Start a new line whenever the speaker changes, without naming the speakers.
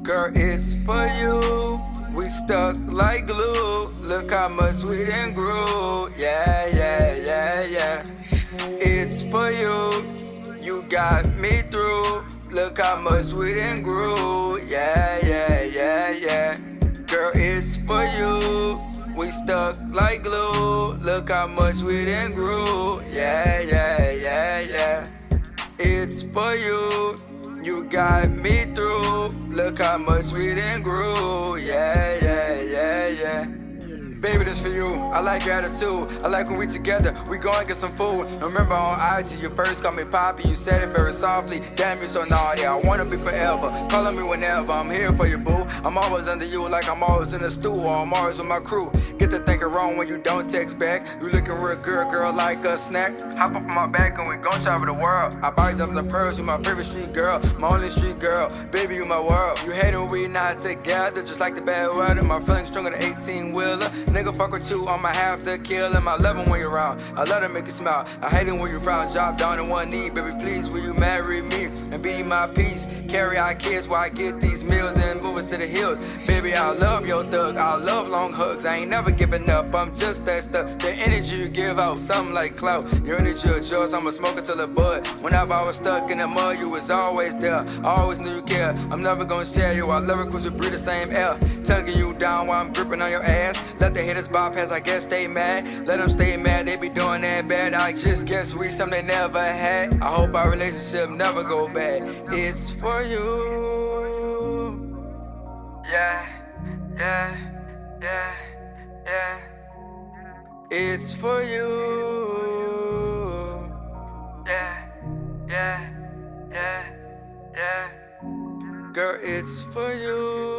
Girl, it's for you. We stuck like glue. Look how much we done grew. Yeah, yeah, yeah, yeah. It's for you. You got me through. Look how much we done grew. Yeah, yeah, yeah, yeah. Girl, it's for you. We stuck like glue. Look how much we done grew. Yeah, yeah, yeah, yeah. It's for you. You got me through. Look how much we done grew. Yeah, yeah, yeah, yeah. Baby, this for you. I like your attitude. I like when we together. We go and get some food. Remember on IG, you first called me Poppy. You said it very softly. Damn, you so naughty. I wanna be forever. Calling me whenever. I'm here for you, boo. I'm always under you like I'm always in the stew. Or I'm always with my crew. Get to thinking wrong when you don't text back. You looking real good, girl, like a snack. Hop up on my back and we gon' travel the world. I buy them the pearls. You my favorite street girl. My only street girl. Baby, you my world. You hate it when we not together. Just like the bad weather. My feelings stronger than 18-wheeler. Nigga, fuck with you, I'ma have to kill him. I love him when you're around, I love to make you smile. I hate it when you frown, drop down in one knee. Baby, please, will you marry me and be my peace? Carry our kids while I get these meals and move us to the hills. Baby, I love your thug, I love long hugs. I ain't never giving up, I'm just that stuck. The energy you give out, something like clout. Your energy is yours, I'ma smoke it till the bud. Whenever I was stuck in the mud, you was always there. I always knew you care, I'm never gonna share you. I love it cause we breathe the same air. Tugging you down while I'm gripping on your ass. Let the haters bypass, I guess they mad. Let them stay mad, they be doing that bad. I just guess we something they never had. I hope our relationship never go bad. It's for you. Yeah, yeah, yeah, yeah. It's for you. Yeah, yeah, yeah, yeah. Girl, it's for you.